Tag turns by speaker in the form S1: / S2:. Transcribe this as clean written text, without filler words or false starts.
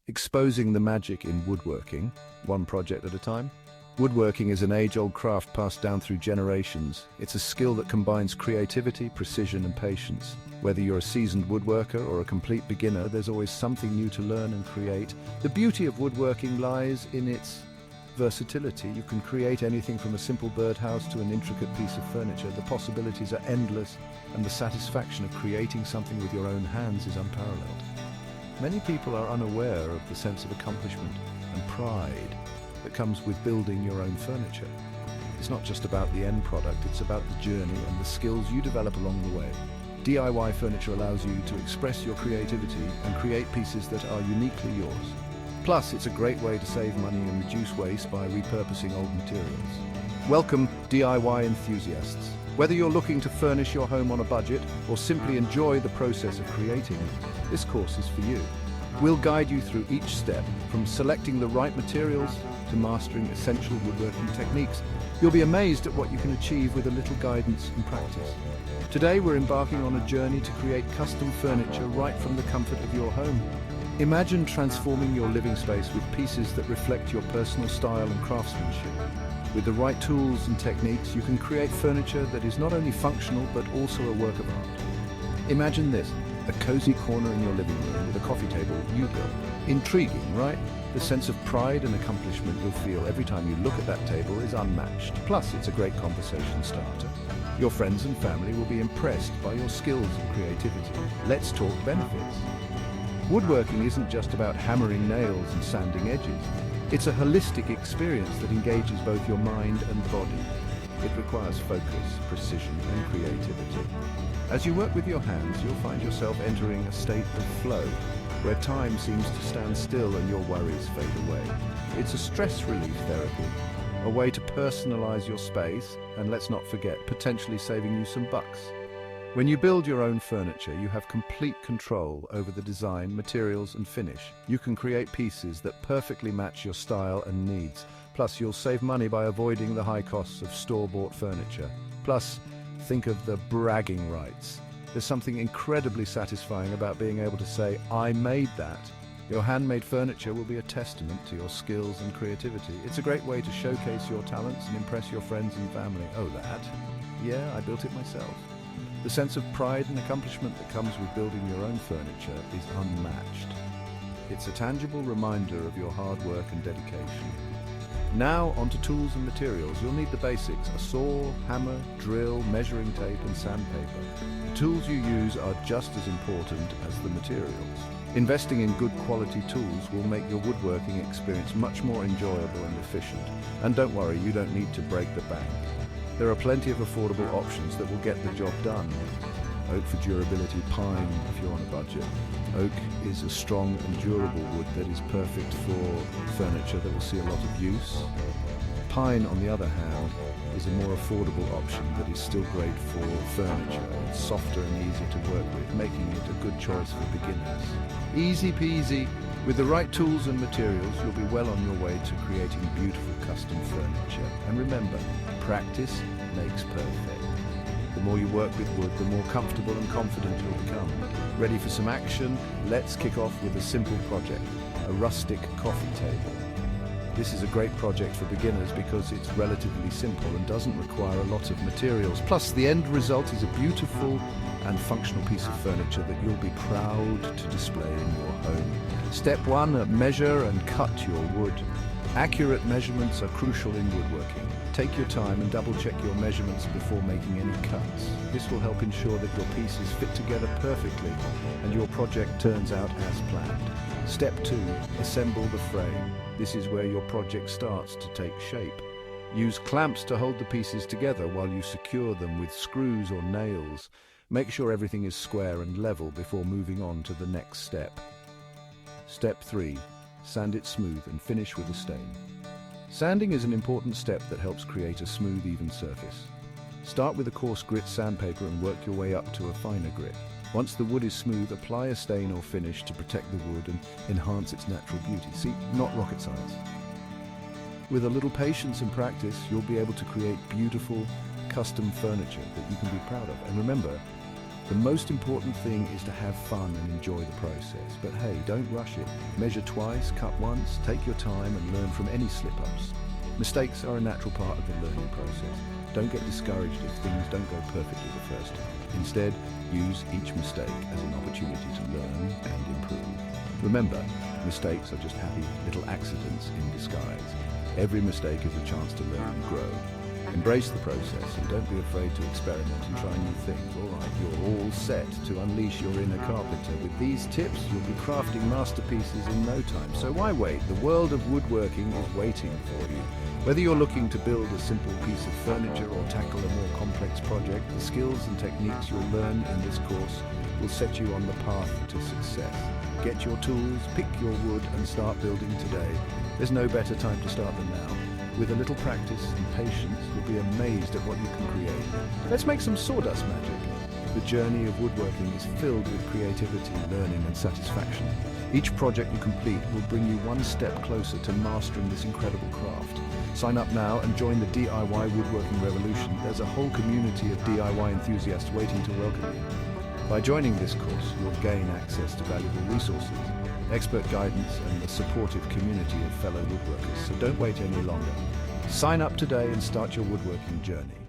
S1: exposing the magic in woodworking, one project at a time. Woodworking is an age-old craft passed down through generations. It's a skill that combines creativity, precision, and patience. Whether you're a seasoned woodworker or a complete beginner, there's always something new to learn and create. The beauty of woodworking lies in its versatility. You can create anything from a simple birdhouse to an intricate piece of furniture. The possibilities are endless, and the satisfaction of creating something with your own hands is unparalleled. Many people are unaware of the sense of accomplishment and pride that comes with building your own furniture. It's not just about the end product, it's about the journey and the skills you develop along the way. DIY furniture allows you to express your creativity and create pieces that are uniquely yours. Plus, it's a great way to save money and reduce waste by repurposing old materials. Welcome, DIY enthusiasts. Whether you're looking to furnish your home on a budget or simply enjoy the process of creating, this course is for you. We'll guide you through each step, from selecting the right materials to mastering essential woodworking techniques. You'll be amazed at what you can achieve with a little guidance and practice. Today, we're embarking on a journey to create custom furniture right from the comfort of your home. Imagine transforming your living space with pieces that reflect your personal style and craftsmanship. With the right tools and techniques, you can create furniture that is not only functional but also a work of art. Imagine this, a cozy corner in your living room with a coffee table you built. Intriguing, right? The sense of pride and accomplishment you'll feel every time you look at that table is unmatched. Plus, it's a great conversation starter. Your friends and family will be impressed by your skills and creativity. Let's talk benefits. Woodworking isn't just about hammering nails and sanding edges. It's a holistic experience that engages both your mind and body. It requires focus, precision, and creativity. As you work with your hands, you'll find yourself entering a state of flow, where time seems to stand still and your worries fade away. It's a stress relief therapy, a way to personalize your space, and let's not forget, potentially saving you some bucks. When you build your own furniture, you have complete control over the design, materials, and finish. You can create pieces that perfectly match your style and needs. Plus, you'll save money by avoiding the high costs of store-bought furniture. Plus, think of the bragging rights. There's something incredibly satisfying about being able to say, "I made that." Your handmade furniture will be a testament to your skills and creativity. It's a great way to showcase your talents and impress your friends and family. Oh, that? Yeah, I built it myself. The sense of pride and accomplishment that comes with building your own furniture is unmatched. It's a tangible reminder of your hard work and dedication. Now, onto tools and materials. You'll need the basics: a saw, hammer, drill, measuring tape, and sandpaper. The tools you use are just as important as the materials. Investing in good quality tools will make your woodworking experience much more enjoyable and efficient. And don't worry, you don't need to break the bank. There are plenty of affordable options that will get the job done. Oak for durability, pine if you're on a budget. Oak is a strong and durable wood that is perfect for furniture that will see a lot of use. Pine, on the other hand, is a more affordable option that is still great for furniture. It's softer and easier to work with, making it a good choice for beginners. Easy peasy. With the right tools and materials, you'll be well on your way to creating beautiful custom furniture. And remember, practice makes perfect. The more you work with wood, the more comfortable and confident you'll become. Ready for some action? Let's kick off with a simple project, a rustic coffee table. This is a great project for beginners because it's relatively simple and doesn't require a lot of materials. Plus, the end result is a beautiful and functional piece of furniture that you'll be proud to display in your home. Step 1, measure and cut your wood. Accurate measurements are crucial in woodworking. Take your time and double-check your measurements before making any cuts. This will help ensure that your pieces fit together perfectly and your project turns out as planned. Step 2, assemble the frame. This is where your project starts to take shape. Use clamps to hold the pieces together while you secure them with screws or nails. Make sure everything is square and level before moving on to the next step. Step 3, sand it smooth and finish with a stain. Sanding is an important step that helps create a smooth, even surface. Start with a coarse grit sandpaper and work your way up to a finer grit. Once the wood is smooth, apply a stain or finish to protect the wood and enhance its natural beauty. See, not rocket science. With a little patience and practice, you'll be able to create beautiful, custom furniture that you can be proud of. And remember, The most important thing is to have fun and enjoy the process. But hey, don't rush it. Measure twice, cut once, take your time and learn from any slip-ups. Mistakes are a natural part of the learning process. Don't get discouraged if things don't go perfectly the first time. Instead, use each mistake as an opportunity to learn and improve. Remember, mistakes are just happy little accidents in disguise. Every mistake is a chance to learn and grow. Embrace the process and don't be afraid to experiment and try new things. All right, you're all set to unleash your inner carpenter. With these tips, you'll be crafting masterpieces in no time. So why wait? The world of woodworking is waiting for you. Whether you're looking to build a simple piece of furniture or tackle a more complex project, the skills and techniques you'll learn in this course will set you on the path to success. Get your tools, pick your wood, and start building today. There's no better time to start than now. With a little practice and patience, you'll be amazed at what you can create. Let's make some sawdust magic. The journey of woodworking is filled with creativity, learning, and satisfaction. Each project you complete will bring you one step closer to mastering this incredible craft. Sign up now and join the DIY woodworking revolution. There's a whole community of DIY enthusiasts waiting to welcome you. By joining this course, you'll gain access to valuable resources, expert guidance, and a supportive community of fellow woodworkers. So don't wait any longer. Sign up today and start your woodworking journey.